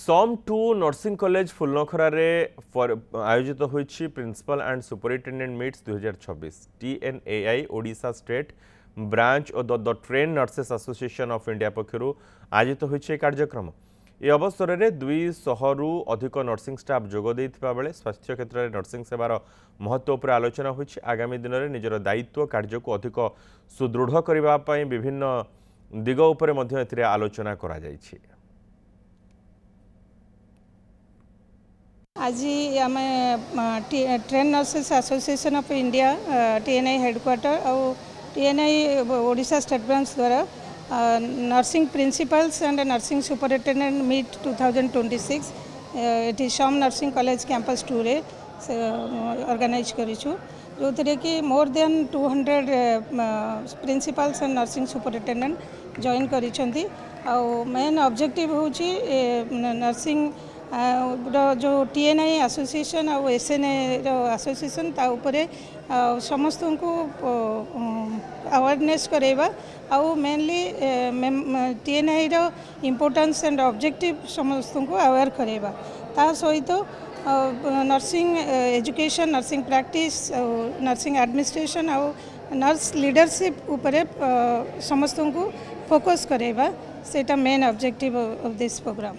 सम two nursing college Phulnakhara आयोजित होइछि principal and superintendent meets 2026 TNAI Odisha state branch और the trained nurses association of India पक्षरु आयोजित होइछि कार्यक्रम। ए अवसर में 200 रु अधिक नर्सिंग स्टाफ जोग देइथिबा बेले स्वास्थ्य क्षेत्र में नर्सिंग सेवार महत्व पर आलोचना होइछि। आगामी दिन में निजर दायित्व कार्य को अधिक सुदृढ़ करबा पई विभिन्न दिग उपरे मध्य एथिरे आलोचना करा जाइछि। आज आम train nurses association of India TNAI headquarter और TNAI ओडिशा स्टेट ब्रांच द्वारा nursing principals and nursing superintendent meet 2026 ये सम नर्सिंग कॉलेज कैंपस 2 रे ऑर्गेनाइज करिछु, जो थे कि more than 200 principals and nursing superintendent join करिसेंती। मेन ऑब्जेक्टिव होची नर्सिंग जो TNAI एसोसिएशन और SNA एसोसिएशन ता उपरे समस्त को अवेयरनेस करेबा आउ मेनली TNAI रो इम्पोर्टेंस एंड ऑब्जेक्टिव समस्त को अवेयर करेबा। ता सहित nursing education, nursing practice, nursing administration और नर्स लीडरशिप उपरे समस्त को फोकस करेबा। सेटा main objective of this programme.